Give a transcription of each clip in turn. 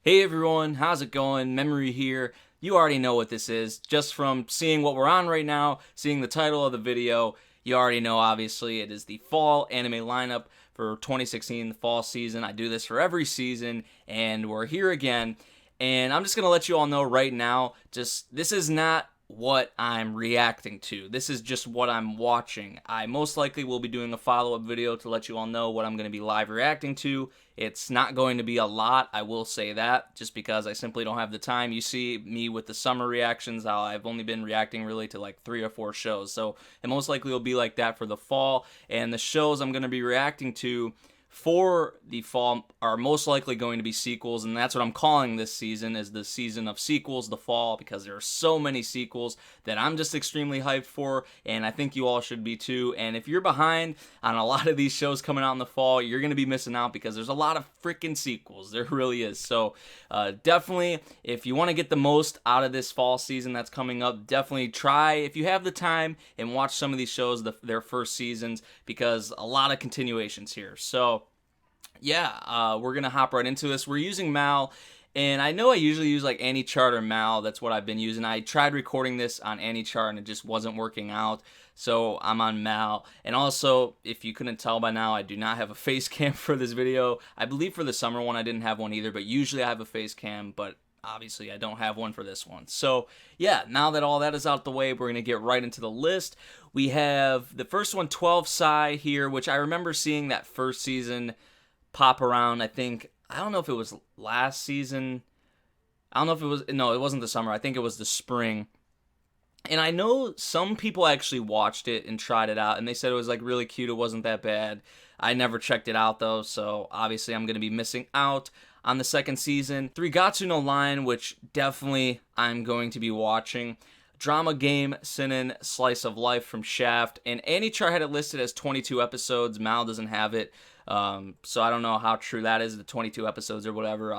Hey everyone, how's it going? Memory here. You already know what this is. Just from seeing what we're on right now, seeing the title of the video, you already know obviously it is the fall anime lineup for 2016, the fall season. I do this for every season, and we're here again. And I'm just going to let you all know right now, this is not what I'm reacting to. This is just what I'm watching. I most likely will be doing a follow-up video to let you all know what I'm going to be live reacting to. It's not going to be a lot, I will say that, just because I simply don't have the time. You see me with the summer reactions, how I've only been reacting really to like 3 or 4 shows. So it most likely will be like that for the fall. And the shows I'm going to be reacting to for the fall are most likely going to be sequels, and that's what I'm calling this season, is the season of sequels, the fall, because there are so many sequels that I'm just extremely hyped for, and I think you all should be too. And if you're behind on a lot of these shows coming out in the fall, you're going to be missing out because there's a lot of freaking sequels. There really is. So definitely, if you want to get the most out of this fall season that's coming up, definitely try, if you have the time, and watch some of these shows, their first seasons, because a lot of continuations here. So yeah, we're gonna hop right into this. We're using Mal, and I know I usually use like AnyChart or Mal. That's what I've been using. I tried recording this on AnyChart and it just wasn't working out, so I'm on Mal. And also, if you couldn't tell by now, I do not have a face cam for this video. I believe for the summer one I didn't have one either, but usually I have a face cam, but obviously I don't have one for this one. So yeah, now that all that is out the way, we're going to get right into the list. We have the first one, 12 Psy here, which I remember seeing that first season pop around. I don't know if it was last season. I don't know if it was, no, it wasn't the summer. I think it was the spring. And I know some people actually watched it and tried it out, and they said it was like really cute. It wasn't that bad. I never checked it out though, so obviously I'm going to be missing out on the second season. Gatsu no Line, which definitely I'm going to be watching. Drama Game Sinin Slice of Life from Shaft, and AnyChart had it listed as 22 episodes. Mal doesn't have it, so I don't know how true that is, the 22 episodes or whatever.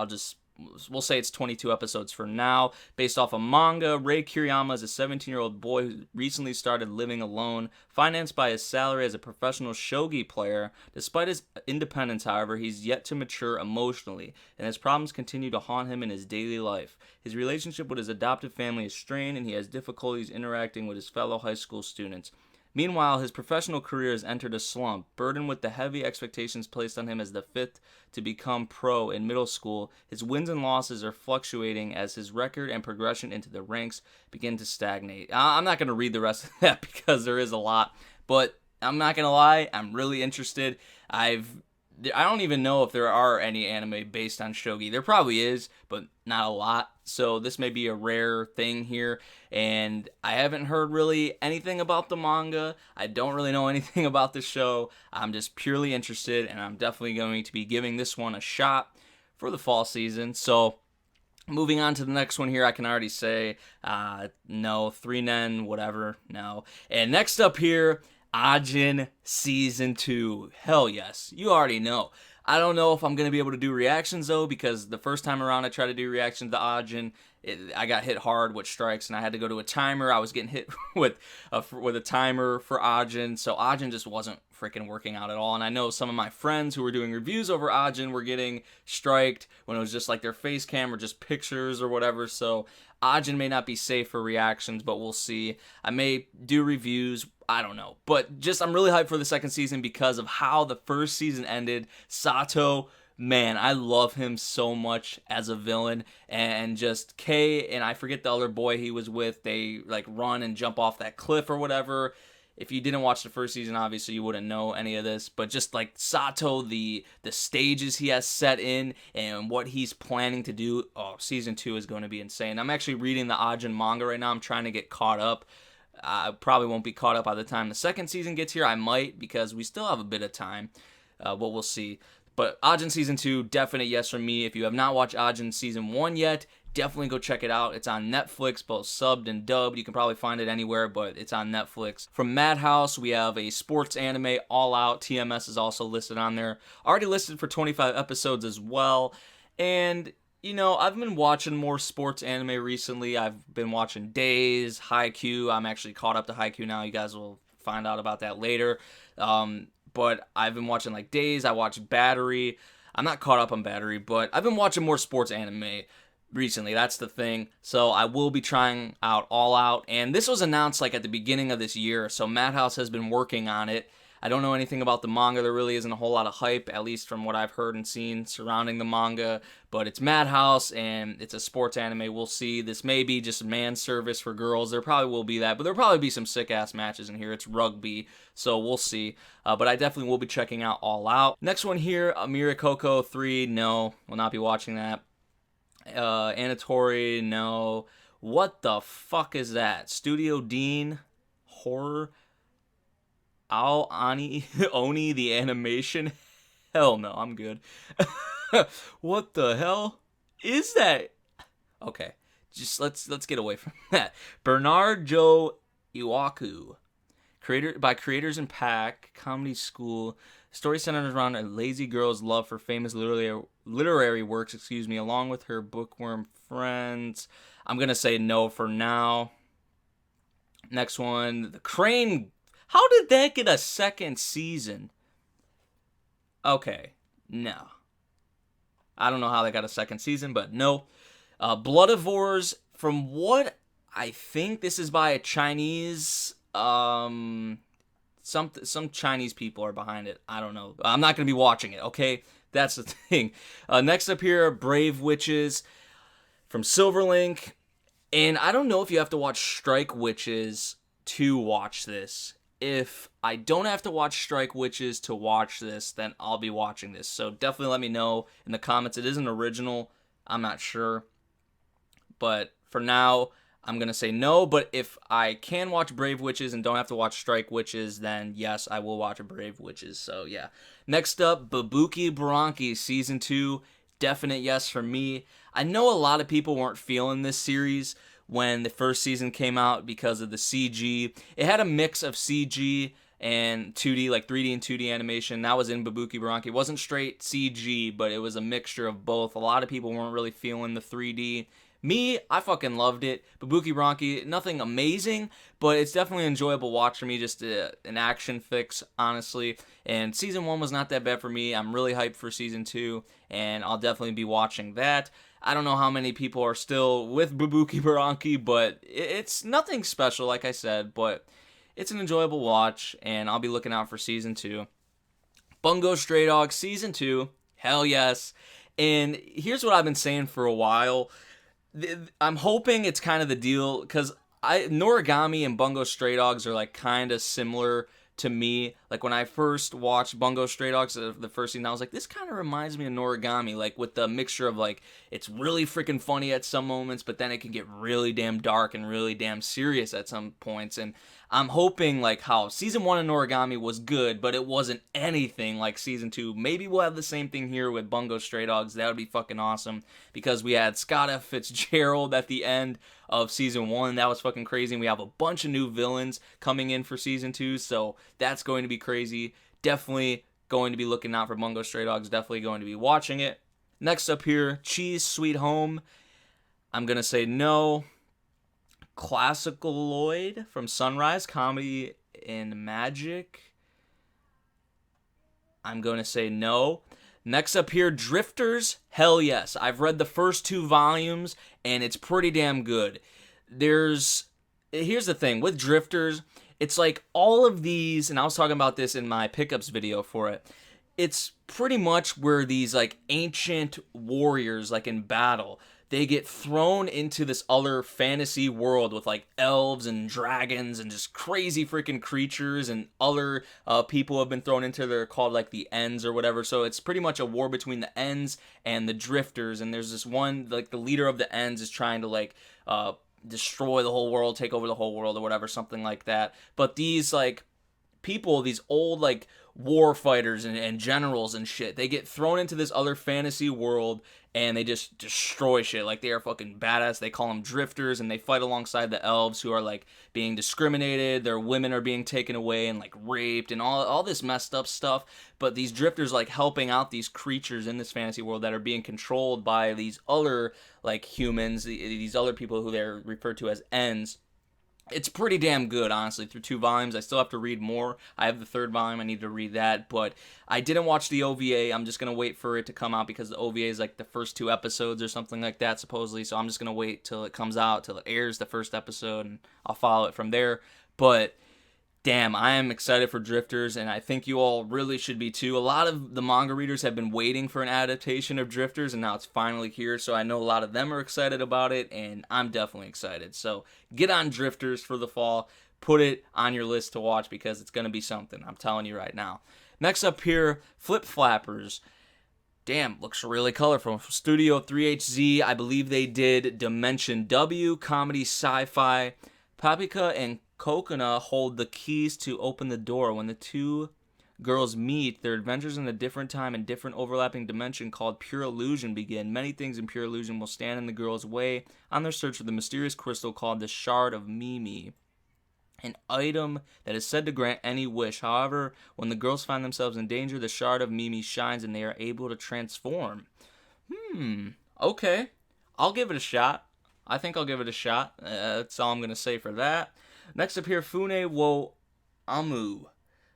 We'll say it's 22 episodes for now. Based off a manga, Rei Kiriyama is a 17-year-old boy who recently started living alone, financed by his salary as a professional shogi player. Despite his independence, however, he's yet to mature emotionally, and his problems continue to haunt him in his daily life. His relationship with his adoptive family is strained, and he has difficulties interacting with his fellow high school students. Meanwhile, his professional career has entered a slump. Burdened with the heavy expectations placed on him as the fifth to become pro in middle school, his wins and losses are fluctuating as his record and progression into the ranks begin to stagnate. I'm not going to read the rest of that because there is a lot, but I'm not going to lie, I'm really interested. I don't even know if there are any anime based on shogi. There probably is, but not a lot. So this may be a rare thing here, and I haven't heard really anything about the manga. I don't really know anything about the show. I'm just purely interested, and I'm definitely going to be giving this one a shot for the fall season. So moving on to the next one here, I can already say no, 3nen, whatever, no. And next up here, Ajin Season 2. Hell yes. You already know. I don't know if I'm going to be able to do reactions, though, because the first time around I tried to do reactions to Ajin, I got hit hard with strikes, and I had to go to a timer. I was getting hit with a timer for Ajin, so Ajin just wasn't freaking working out at all. And I know some of my friends who were doing reviews over Ajin were getting striked when it was just like their face cam or just pictures or whatever, so Ajin may not be safe for reactions, but we'll see. I may do reviews, I don't know. But just, I'm really hyped for the second season because of how the first season ended. Sato, man, I love him so much as a villain. And just Kei, and I forget the other boy he was with, they like run and jump off that cliff or whatever. If you didn't watch the first season, obviously you wouldn't know any of this, but just like Sato, the stages he has set in and what he's planning to do, season 2 is going to be insane. I'm actually reading the Ajin manga right now. I'm trying to get caught up. I probably won't be caught up by the time the second season gets here. I might, because we still have a bit of time, but we'll see. But Ajin Season 2, definite yes from me. If you have not watched Ajin Season 1 yet, definitely go check it out. It's on Netflix, both subbed and dubbed. You can probably find it anywhere, but it's on Netflix. From Madhouse, we have a sports anime, All Out. TMS is also listed on there. Already listed for 25 episodes as well. And I've been watching more sports anime recently. I've been watching Days, Haikyuu. I'm actually caught up to Haikyuu now. You guys will find out about that later. But I've been watching like Days. I watched Battery. I'm not caught up on Battery, but I've been watching more sports anime recently. That's the thing. So I will be trying out All Out, and this was announced like at the beginning of this year. So Madhouse has been working on it. I don't know anything about the manga. There really isn't a whole lot of hype, at least from what I've heard and seen surrounding the manga. But it's Madhouse, and it's a sports anime. We'll see. This may be just man service for girls. There probably will be that, but there'll probably be some sick-ass matches in here. It's rugby, so we'll see. But I definitely will be checking out All Out. Next one here, Amira Coco 3. No, will not be watching that. Anatori, no. What the fuck is that? Studio Dean? Horror? Oni the animation? Hell no, I'm good. What the hell is that? Okay, just let's get away from that. Bernard Joe Iwaku, creators in Pack Comedy School. Story centered around a lazy girl's love for famous literary works, along with her bookworm friends. I'm gonna say no for now. Next one, The Crane. How did that get a second season? Okay, no. I don't know how they got a second season, but no. Bloodivores, from what I think this is by a Chinese, some Chinese people are behind it. I don't know. I'm not going to be watching it, okay? That's the thing. Next up here, Brave Witches from Silverlink. And I don't know if you have to watch Strike Witches to watch this. If I don't have to watch Strike Witches to watch this, then I'll be watching this. So definitely let me know in the comments. It is an original. I'm not sure. But for now, I'm going to say no. But if I can watch Brave Witches and don't have to watch Strike Witches, then yes, I will watch Brave Witches. So yeah. Next up, Babuki Baranki Season 2. Definite yes for me. I know a lot of people weren't feeling this series when the first season came out because of the CG. It had a mix of CG and 2D, like 3D and 2D animation. That was in Babuki Baranki. It wasn't straight CG, but it was a mixture of both. A lot of people weren't really feeling the 3D. Me, I fucking loved it. Babuki Baranki, nothing amazing, but it's definitely an enjoyable watch for me, just an action fix, honestly. And Season 1 was not that bad for me. I'm really hyped for Season 2, and I'll definitely be watching that. I don't know how many people are still with Babuki Baranki, but it's nothing special, like I said, but it's an enjoyable watch, and I'll be looking out for Season 2. Bungo Stray Dogs Season 2, hell yes. And here's what I've been saying for a while. I'm hoping it's kind of the deal, because Noragami and Bungo Stray Dogs are like kind of similar to me. Like when I first watched Bungo Stray Dogs, the first season, I was like, this kind of reminds me of Noragami, like with the mixture of like, it's really freaking funny at some moments, but then it can get really damn dark and really damn serious at some points. And I'm hoping like how Season 1 of Noragami was good, but it wasn't anything like Season 2. Maybe we'll have the same thing here with Bungo Stray Dogs. That would be fucking awesome, because we had Scott F. Fitzgerald at the end of Season 1. That was fucking crazy. And we have a bunch of new villains coming in for Season 2, so that's going to be crazy. Definitely going to be looking out for Bungo Stray Dogs. Definitely going to be watching it. Next up here, Cheese Sweet Home. I'm going to say no. Classicaloid from Sunrise Comedy and Magic. I'm going to say no. Next up here, Drifters. Hell yes. I've read the first 2 volumes, and it's pretty damn good. Here's the thing. With Drifters, it's like all of these, and I was talking about this in my pickups video for it, it's pretty much where these like ancient warriors, like in battle, they get thrown into this other fantasy world with like elves and dragons and just crazy freaking creatures, and other people have been thrown into, they're called like the Ends or whatever. So it's pretty much a war between the Ends and the Drifters, and there's this one, like the leader of the Ends is trying to like destroy the whole world, take over the whole world or whatever, something like that. But these like people, these old like war fighters and generals and shit, they get thrown into this other fantasy world and they just destroy shit. Like, they are fucking badass. They call them drifters, and they fight alongside the elves who are like being discriminated. Their women are being taken away and like raped and all this messed up stuff. But these drifters like helping out these creatures in this fantasy world that are being controlled by these other like humans, these other people who they're referred to as Ends. It's pretty damn good, honestly, through 2 volumes. I still have to read more. I have the 3rd volume. I need to read that. But I didn't watch the OVA. I'm just going to wait for it to come out because the OVA is like the first 2 episodes or something like that, supposedly. So I'm just going to wait till it comes out, till it airs the first episode, and I'll follow it from there. But damn, I am excited for Drifters, and I think you all really should be too. A lot of the manga readers have been waiting for an adaptation of Drifters, and now it's finally here, so I know a lot of them are excited about it, and I'm definitely excited. So get on Drifters for the fall. Put it on your list to watch because it's going to be something. I'm telling you right now. Next up here, Flip Flappers. Damn, looks really colorful. Studio 3HZ, I believe they did Dimension W, comedy sci-fi. Papika and Kokona hold the keys to open the door. When the 2 girls meet, their adventures in a different time and different overlapping dimension called Pure Illusion begin. Many things in Pure Illusion will stand in the girls' way on their search for the mysterious crystal called the Shard of Mimi, an item that is said to grant any wish. However, when the girls find themselves in danger, the Shard of Mimi shines and they are able to transform. Okay. I'll give it a shot. I think I'll give it a shot. That's all I'm going to say for that. Next up here, Fune wo Amu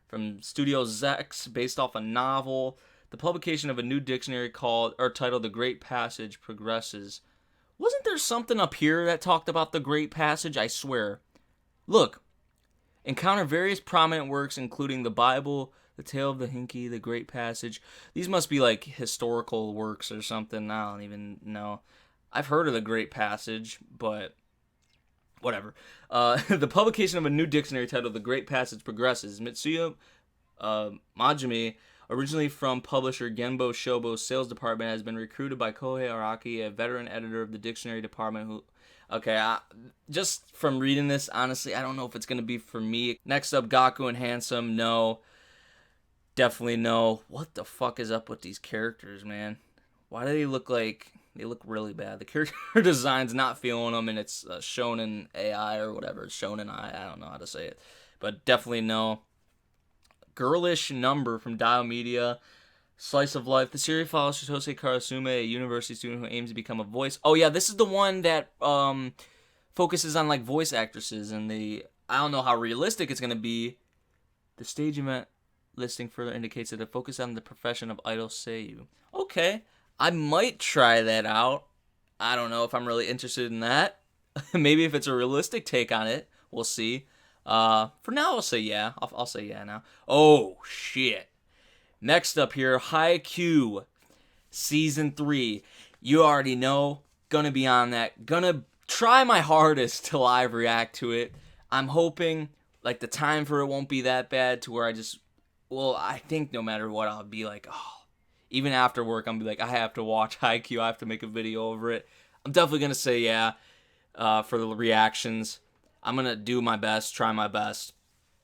from Studio Zex, based off a novel. The publication of a new dictionary titled The Great Passage progresses. Wasn't there something up here that talked about the Great Passage? I swear. Look. Encounter various prominent works, including the Bible, the Tale of the Hinky, the Great Passage. These must be like historical works or something. I don't even know. I've heard of the Great Passage, but whatever. The publication of a new dictionary titled The Great Passage progresses. Mitsuya Majime, originally from publisher Genbo Shobo's sales department, has been recruited by Kohei Araki, a veteran editor of the dictionary department who... Okay, just from reading this, honestly, I don't know if it's going to be for me. Next up, Gaku and Handsome. No. Definitely no. What the fuck is up with these characters, man? Why do they look like... They look really bad. The character design's not feeling them, and it's shonen AI or whatever. It's shonen I don't know how to say it. But definitely no. Girlish Number from Dio Media. Slice of Life. The series follows Shitose Karasume, a university student who aims to become a voice. Oh yeah, this is the one that focuses on like voice actresses, and I don't know how realistic it's gonna be. The stage event listing further indicates that it focuses on the profession of idol seiyuu. Okay, I might try that out. I don't know if I'm really interested in that. Maybe if it's a realistic take on it, we'll see. For now, I'll say yeah. I'll say yeah now. Oh shit. Next up here, Haikyuu, Season 3. You already know, gonna be on that. Gonna try my hardest to live react to it. I'm hoping, like, the time for it won't be that bad to where I think no matter what, I'll be like, oh, even after work, I'll be like, I have to watch Haikyuu, I have to make a video over it. I'm definitely gonna say yeah for the reactions. I'm gonna do my best, try my best.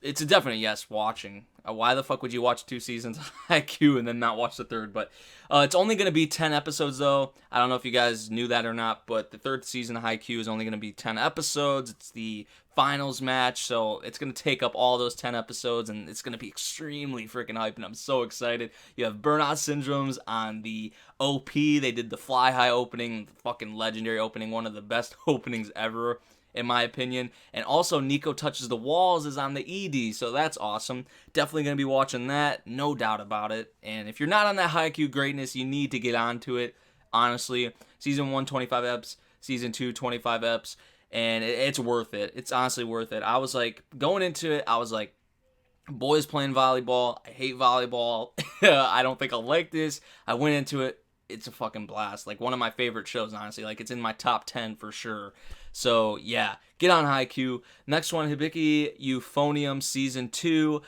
It's a definite yes watching. Why the fuck would you watch 2 seasons of Haikyuu and then not watch the 3rd? But it's only going to be 10 episodes, though. I don't know if you guys knew that or not, but the 3rd season of Haikyuu is only going to be 10 episodes. It's the finals match, so it's going to take up all those 10 episodes, and it's going to be extremely freaking hype, and I'm so excited. You have Burnout Syndromes on the OP. They did the Fly High opening, fucking legendary opening, one of the best openings ever, in my opinion. And also Nico Touches the Walls is on the ED, so that's awesome. Definitely going to be watching that, no doubt about it. And if you're not on that Haikyuu greatness, you need to get onto it, honestly. Season 1, 25 eps. Season 2, 25 eps. And it's worth it. It's honestly worth it. I was like, going into it, I was like, boys playing volleyball. I hate volleyball. I don't think I'll like this. I went into it. It's a fucking blast. Like, one of my favorite shows, honestly. Like, it's in my top 10 for sure. So, yeah, get on Haikyuu. Next one, Hibiki Euphonium Season 2.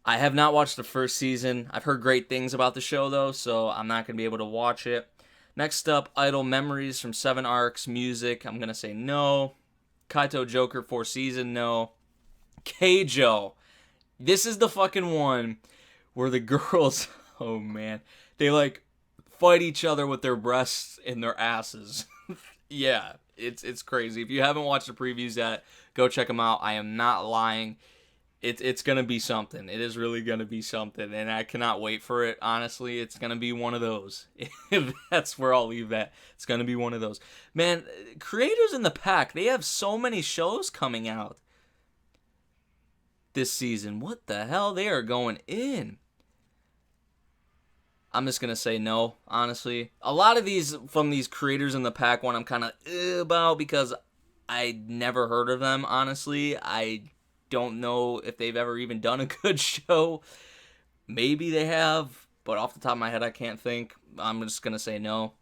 I have not watched the first season. I've heard great things about the show, though, so I'm not going to be able to watch it. Next up, Idol Memories from 7 Arcs Music. I'm going to say no. Kaito Joker 4 Season, no. Keijo. This is the fucking one where the girls, oh man, they like fight each other with their breasts and their asses. Yeah, it's crazy. If you haven't watched the previews yet, go check them out. I am not lying. It's going to be something. It is really going to be something, and I cannot wait for it. Honestly, it's going to be one of those. That's where I'll leave that. It's going to be one of those. Man, creators in the pack, they have so many shows coming out. this season. What the hell? They are going in. I'm just going to say no, honestly. A lot of these from these creators in the pack one I'm kind of about because I never heard of them, honestly. I don't know if they've ever even done a good show. Maybe they have, but off the top of my head, I can't think. I'm just going to say no.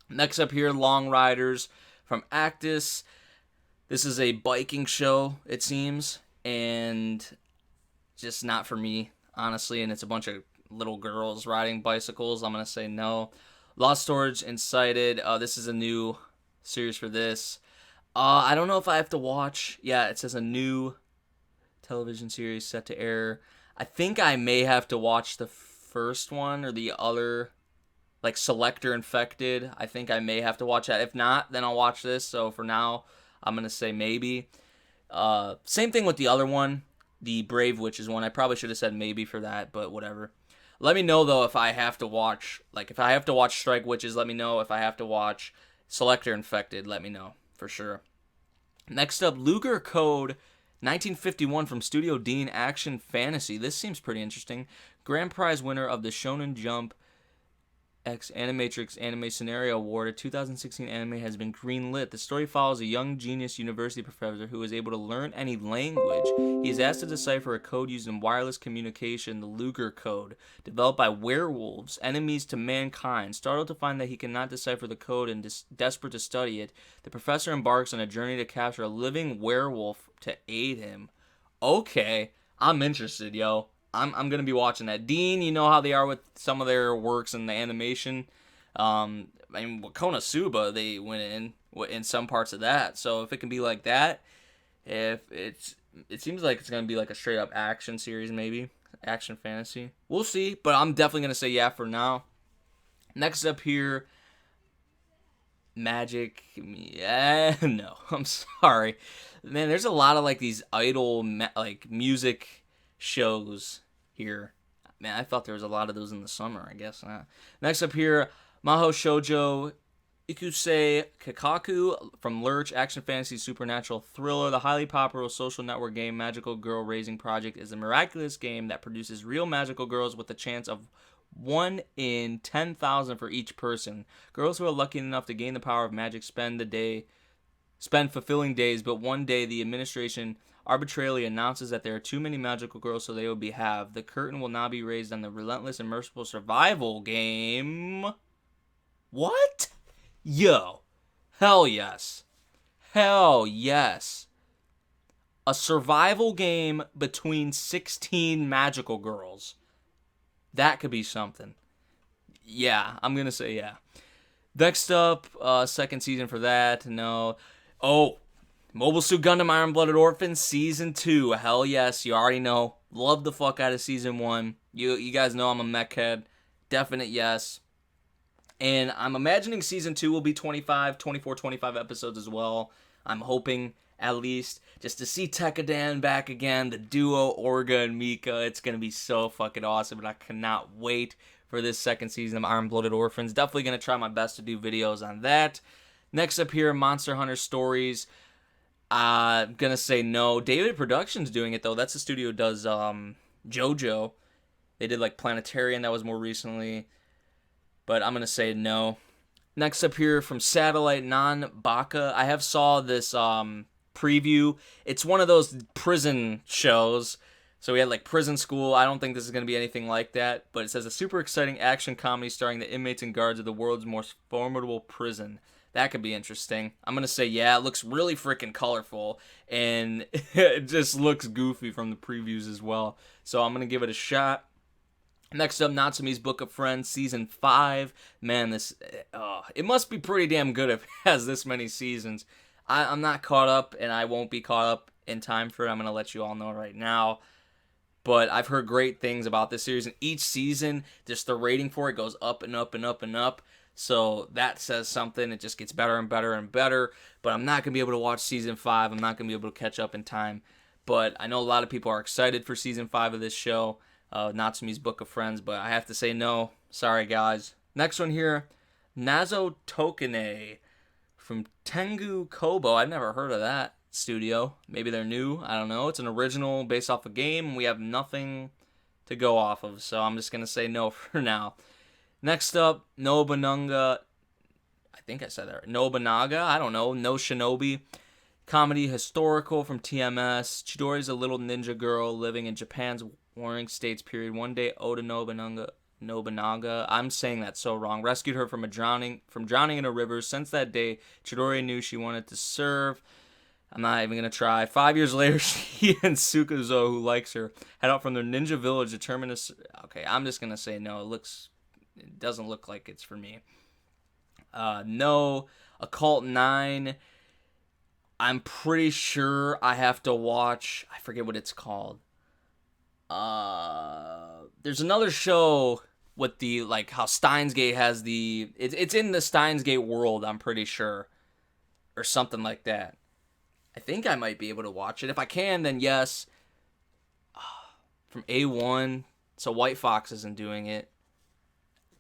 Next up here, Long Riders from Actis. This is a biking show, it seems, and just not for me, honestly, and it's a bunch of little girls riding bicycles. I'm going to say no. Lost Storage Incited. This is a new series for this. I don't know if I have to watch. Yeah, it says a new television series set to air. I think I may have to watch the first one or the other, like Selector Infected. I think I may have to watch that. If not, then I'll watch this. So for now, I'm going to say maybe. Same thing with the other one, the Brave Witches one. I probably should have said maybe for that, but whatever. Let me know, though, if I have to watch, like, if I have to watch Strike Witches, let me know. If I have to watch Selector Infected, let me know, for sure. Next up, Luger Code 1951 from Studio Dean Action Fantasy. This seems pretty interesting. Grand Prize winner of the Shonen Jump X Animatrix Anime Scenario Award, a 2016 anime, has been greenlit. The story follows a young genius university professor who is able to learn any language. He is asked to decipher a code used in wireless communication, the Luger Code, developed by werewolves, enemies to mankind. Startled to find that he cannot decipher the code and desperate to study it, the professor embarks on a journey to capture a living werewolf to aid him. Okay, I'm interested, yo. I'm gonna be watching that. Dean, you know how they are with some of their works in the animation. I mean, Konosuba, they went in some parts of that. So if it can be like that, it seems like it's gonna be like a straight up action series, maybe action fantasy. We'll see, but I'm definitely gonna say yeah for now. Next up here, Magic. Yeah, no, I'm sorry, man. There's a lot of like these idol like music shows here. Man, I thought there was a lot of those in the summer, I guess not. Next up here, Maho Shoujo Ikusei Kikaku from Lurch, action fantasy supernatural thriller. The highly popular social network game Magical Girl Raising Project is a miraculous game that produces real magical girls with a chance of 1 in 10,000 for each person. Girls who are lucky enough to gain the power of magic spend fulfilling days, but one day the administration arbitrarily announces that there are too many magical girls, so they will be halved. The curtain will now be raised on the relentless and merciful survival game. What? Yo. Hell yes. Hell yes. A survival game between 16 magical girls. That could be something. Yeah, I'm going to say yeah. Next up, second season for that. No. Oh, Mobile Suit Gundam Iron Blooded Orphan Season 2. Hell yes, you already know. Love the fuck out of Season 1. You guys know I'm a mech head. Definite yes. And I'm imagining Season 2 will be 25 episodes as well. I'm hoping, at least, just to see Tekadan back again, the duo, Orga and Mika. It's going to be so fucking awesome, and I cannot wait for this second season of Iron Blooded Orphans. Definitely going to try my best to do videos on that. Next up here, Monster Hunter Stories. I'm going to say no. David Productions doing it, though. That's the studio who does JoJo. They did, like, Planetarian. That was more recently. But I'm going to say no. Next up here from Satellite Non-Baka. I have saw this preview. It's one of those prison shows. So we had, like, Prison School. I don't think this is going to be anything like that. But it says a super exciting action comedy starring the inmates and guards of the world's most formidable prison. That could be interesting. I'm going to say yeah. It looks really freaking colorful. And it just looks goofy from the previews as well. So I'm going to give it a shot. Next up, Natsume's Book of Friends, Season 5. Man, it must be pretty damn good if it has this many seasons. I'm not caught up, and I won't be caught up in time for it. I'm going to let you all know right now. But I've heard great things about this series. And each season, just the rating for it goes up and up and up and up. So that says something. It just gets better and better and better. But I'm not going to be able to watch Season 5. I'm not going to be able to catch up in time. But I know a lot of people are excited for Season 5 of this show. Natsume's Book of Friends, but I have to say no. Sorry, guys. Next one here, Nazo Tokene from Tengu Kobo. I've never heard of that. studio. Maybe they're new. I don't know. It's an original based off a game. We have nothing to go off of, so I'm just gonna say no for now. Next up, Nobunaga. I think I said that right. Nobunaga. I don't know. No Shinobi. Comedy historical from TMS. Chidori's a little ninja girl living in Japan's Warring States period. One day, Oda Nobunaga, I'm saying that so wrong, rescued her from drowning in a river. Since that day, Chidori knew she wanted to serve. I'm not even gonna try. 5 years later, she and Sukuzo, who likes her, head out from their ninja village determined to. Okay, I'm just gonna say no. It doesn't look like it's for me. No. Occult 9. I'm pretty sure I have to watch. I forget what it's called. There's another show with the like how Steins Gate has the. It's in the Steins Gate world. I'm pretty sure, or something like that. I think I might be able to watch it. If I can, then yes. From A1, so White Fox isn't doing it.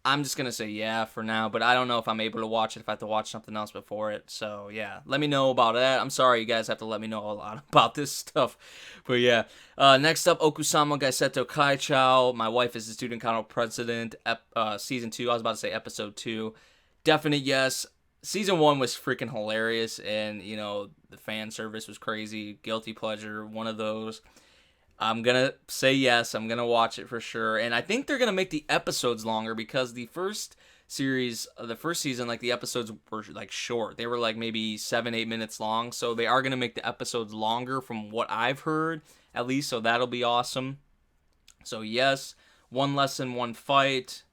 I'm just going to say yeah for now, but I don't know if I'm able to watch it if I have to watch something else before it. So, yeah, let me know about that. I'm sorry you guys have to let me know a lot about this stuff. But, yeah. Next up, Okusama Gaiseto Kaichou. My wife is the student council president. Season 2. I was about to say episode 2. Definite yes. Season 1 was freaking hilarious, and, you know, the fan service was crazy. Guilty pleasure, one of those. I'm going to say yes. I'm going to watch it for sure. And I think they're going to make the episodes longer because the first season, like the episodes were like short. They were like maybe 7-8 minutes long. So they are going to make the episodes longer from what I've heard, at least. So that'll be awesome. So yes, one lesson, one fight.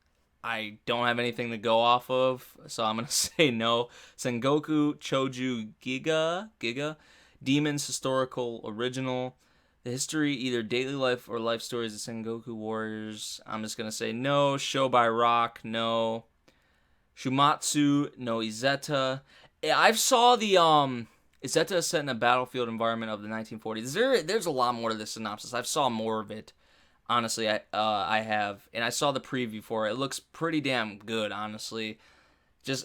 I don't have anything to go off of. So I'm going to say no. Sengoku Choju Giga. Demons Historical Original. The history, either daily life or life stories of Sengoku warriors. I'm just going to say no. Show by Rock, no. Shumatsu, no. Izetta. I've saw the, Izetta is set in a battlefield environment of the 1940s. There's a lot more to this synopsis. I've saw more of it. Honestly, I have. And I saw the preview for it. It looks pretty damn good, honestly.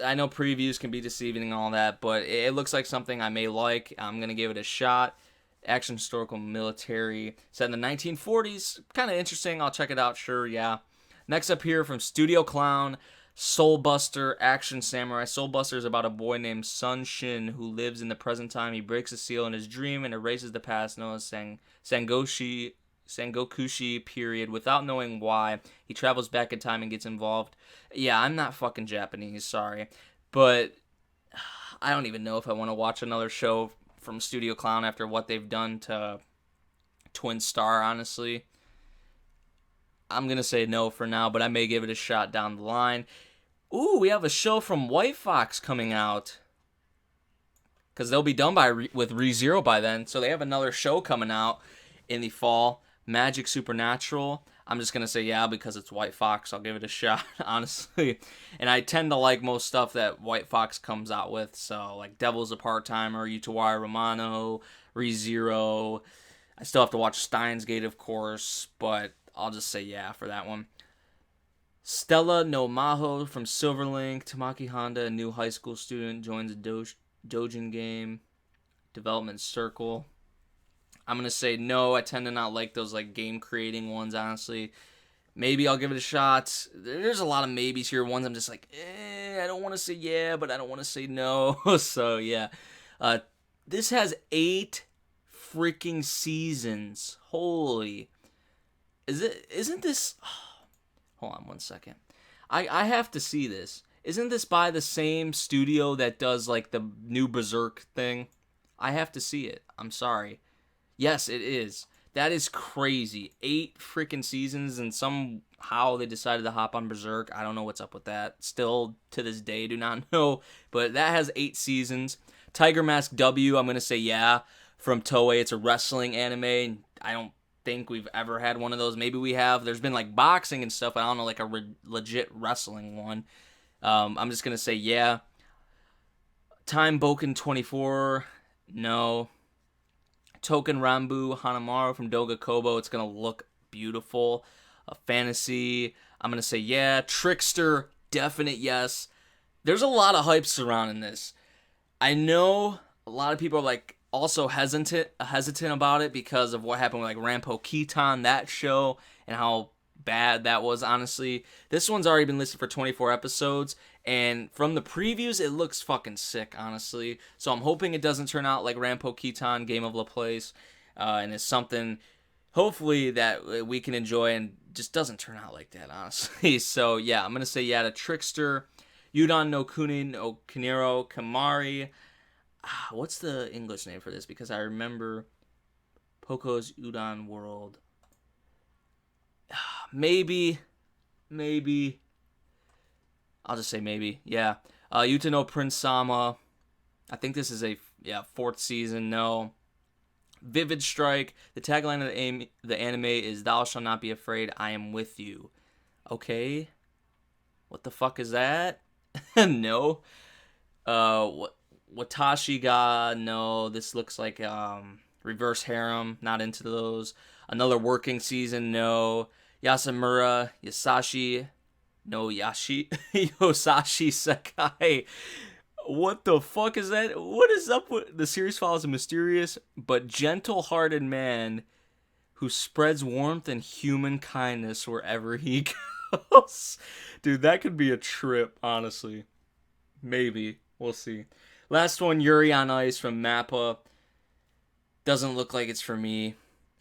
I know previews can be deceiving and all that, but it looks like something I may like. I'm going to give it a shot. Action historical military set in the 1940s. Kind of interesting. I'll check it out. Sure, yeah. Next up here from Studio Clown, Soulbuster Action Samurai. Soulbuster is about a boy named Sun Shin who lives in the present time. He breaks a seal in his dream and erases the past known as Sangokushi period without knowing why. He travels back in time and gets involved. Yeah, I'm not fucking Japanese, sorry. But I don't even know if I want to watch another show from Studio Clown after what they've done to Twin Star, honestly. I'm going to say no for now, but I may give it a shot down the line. Ooh, we have a show from White Fox coming out. Because they'll be done with ReZero by then. So they have another show coming out in the fall. Magic Supernatural. I'm just going to say yeah because it's White Fox. I'll give it a shot, honestly. And I tend to like most stuff that White Fox comes out with. So, like Devil's a Part-Timer, Utawara Romano, ReZero. I still have to watch Steins Gate, of course. But I'll just say yeah for that one. Stella no Maho from Silverlink. Tamaki Honda, a new high school student, joins a Dojin game. Development Circle. I'm going to say no. I tend to not like those like game creating ones, honestly. Maybe I'll give it a shot. There's a lot of maybes here. Ones I'm just like, I don't want to say yeah, but I don't want to say no. So, yeah. This has 8 freaking seasons. Holy. Isn't this... hold on one second. I have to see this. Isn't this by the same studio that does like the new Berserk thing? I have to see it. I'm sorry. Yes, it is. That is crazy. 8 freaking seasons, and somehow they decided to hop on Berserk. I don't know what's up with that. Still, to this day, do not know. But that has 8 seasons. Tiger Mask W, I'm going to say yeah. From Toei, it's a wrestling anime. I don't think we've ever had one of those. Maybe we have. There's been like boxing and stuff. I don't know, like a legit wrestling one. I'm just going to say yeah. Time Boken 24, no. Token Rambu Hanamaru from Doga Kobo. It's going to look beautiful. Fantasy, I'm going to say yeah. Trickster, definite yes. There's a lot of hype surrounding this. I know a lot of people are like, Also hesitant about it because of what happened with like Rampo Keaton, that show, and how bad that was. Honestly, this one's already been listed for 24 episodes, and from the previews, it looks fucking sick. Honestly, so I'm hoping it doesn't turn out like Rampo Keaton, Game of Laplace, and it's something hopefully that we can enjoy and just doesn't turn out like that. Honestly, so yeah, I'm gonna say yeah to Trickster, Udon no Kuni no Kinero Kamari. What's the English name for this? Because I remember Poco's Udon World. Maybe. I'll just say maybe. Yeah. Yuta no Prince Sama. I think this is a fourth season. No. Vivid Strike. The tagline of the anime is "Thou shall not be afraid. I am with you." Okay. What the fuck is that? No. Watashi ga no. This looks like reverse harem. Not into those. Another working season. No. Yasamura Yasashi no Yashi Yosashi Sakai. What the fuck is that? What is up with the series? Follows a mysterious but gentle-hearted man who spreads warmth and human kindness wherever he goes. Dude, that could be a trip, honestly. Maybe. We'll see. Last one, Yuri on Ice from Mappa. Doesn't look like it's for me,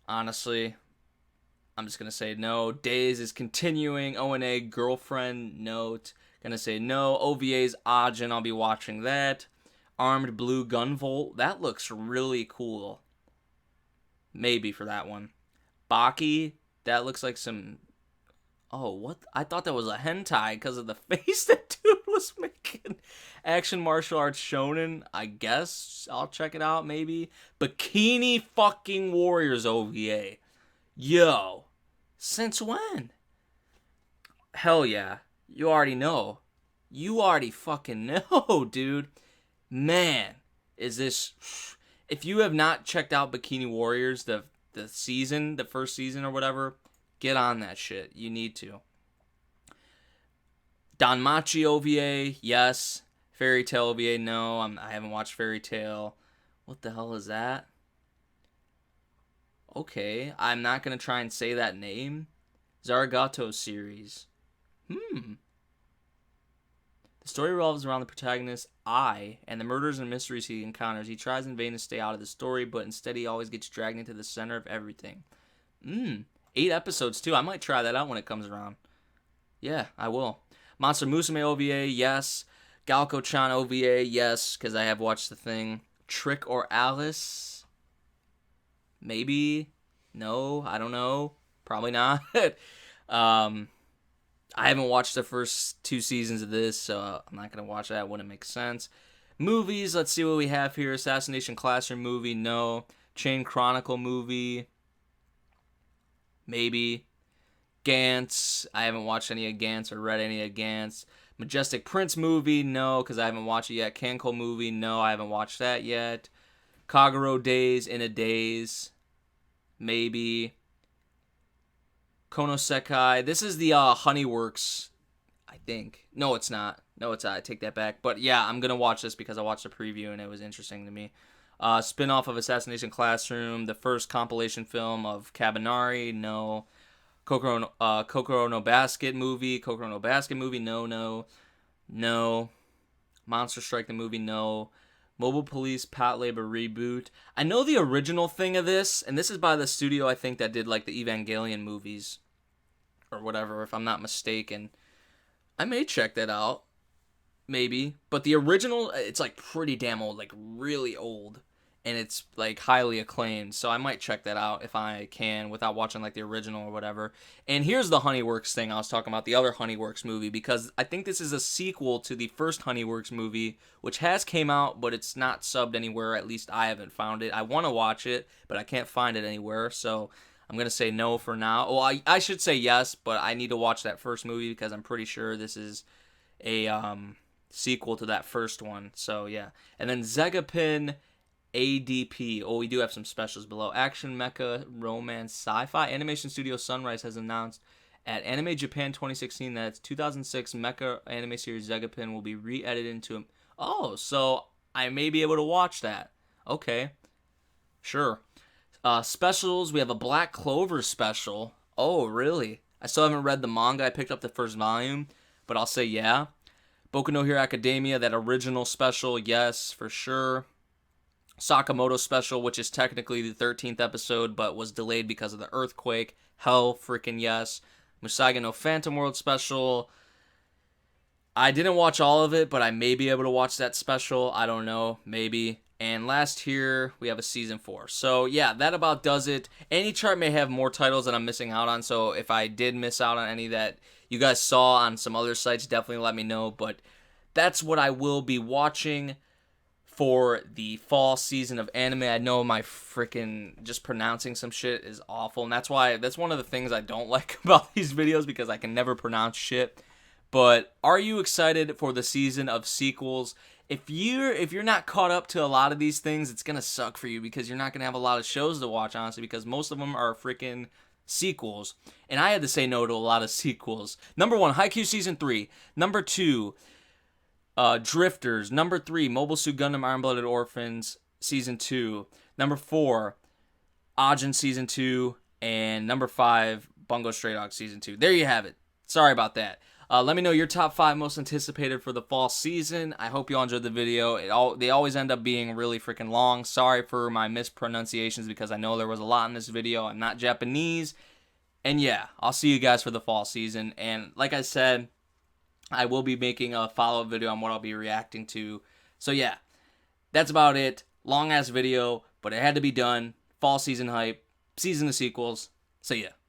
honestly. I'm just going to say no. Days is continuing. O&A Girlfriend Note. Going to say no. OVA's Ajin. I'll be watching that. Armed Blue Gunvolt. That looks really cool. Maybe for that one. Baki. That looks like some... Oh, what? I thought that was a hentai because of the face that dude was making. Action martial arts shonen. I guess I'll check it out maybe. Bikini fucking Warriors OVA. Yo. Since when? Hell yeah. You already know. You already fucking know, dude. Man, is this... If you have not checked out Bikini Warriors, the season, the first season or whatever, get on that shit. You need to. Danmachi OVA, yes. Fairy Tail OVA, no. I haven't watched Fairy Tail. What the hell is that? Okay, I'm not going to try and say that name. Zaragato series. The story revolves around the protagonist, I, and the murders and mysteries he encounters. He tries in vain to stay out of the story, but instead he always gets dragged into the center of everything. 8 episodes, too. I might try that out when it comes around. Yeah, I will. Monster Musume OVA, yes. Galco-chan OVA, yes, because I have watched the thing. Trick or Alice? Maybe. No, I don't know. Probably not. I haven't watched the first 2 seasons of this, so I'm not going to watch that. It wouldn't make sense. Movies, let's see what we have here. Assassination Classroom movie, no. Chain Chronicle movie, maybe. Gantz, I haven't watched any of Gantz or read any of Gantz. Majestic Prince movie, no, because I haven't watched it yet. Kanko movie, no, I haven't watched that yet. Kagero Days in a Days, maybe. Konosekai, this is the Honeyworks, I think. No, it's not. I take that back. But yeah, I'm going to watch this because I watched the preview and it was interesting to me. Spin-off of Assassination Classroom, the first compilation film of Kabanari, no. Kokoro no Basket movie, no. Monster Strike the movie, no. Mobile Police Pat Labor reboot. I know the original thing of this, and this is by the studio I think that did like the Evangelion movies or whatever, if I'm not mistaken. I may check that out, maybe. But the original, it's like pretty damn old, like really old, and it's like highly acclaimed. So I might check that out if I can without watching like the original or whatever. And here's the Honeyworks thing I was talking about, the other Honeyworks movie, because I think this is a sequel to the first Honeyworks movie, which has came out, but it's not subbed anywhere. At least I haven't found it. I want to watch it, but I can't find it anywhere. So I'm going to say no for now. Well, I should say yes, but I need to watch that first movie because I'm pretty sure this is a sequel to that first one. So yeah. And then Zegapin ADP. Oh, we do have some specials below. Action, mecha, romance, sci-fi. Animation Studio Sunrise has announced at Anime Japan 2016 that its 2006 mecha anime series Zegapin will be re-edited into... Oh, so I may be able to watch that. Okay. Sure. Specials, we have a Black Clover special. Oh, really? I still haven't read the manga. I picked up the first volume, but I'll say yeah. Boku no Hero Academia, that original special, yes, for sure. Sakamoto special, which is technically the 13th episode, but was delayed because of the earthquake. Hell freaking yes. Musaga no Phantom World special. I didn't watch all of it, but I may be able to watch that special. I don't know. Maybe. And last here, we have a season 4. So, yeah, that about does it. Any chart may have more titles that I'm missing out on. So, if I did miss out on any that you guys saw on some other sites, definitely let me know. But that's what I will be watching for the fall season of anime. I know my freaking just pronouncing some shit is awful. And that's one of the things I don't like about these videos, because I can never pronounce shit. But are you excited for the season of sequels? If you're not caught up to a lot of these things, it's gonna suck for you, because you're not gonna have a lot of shows to watch, honestly, because most of them are freaking sequels. And I had to say no to a lot of sequels. Number 1, Haikyuu Season 3. Number 2, Drifters. Number 3, Mobile Suit Gundam Iron Blooded Orphans Season 2. Number 4, Ajin Season 2. And number 5, Bungo Stray Dogs Season 2. There you have it. Sorry about that. Let me know your top 5 most anticipated for the fall season. I hope you all enjoyed the video. They always end up being really freaking long. Sorry for my mispronunciations, because I know there was a lot in this video. I'm not Japanese. And yeah, I'll see you guys for the fall season. And like I said, I will be making a follow-up video on what I'll be reacting to. So yeah, that's about it. Long-ass video, but it had to be done. Fall season hype. Season of sequels. So yeah.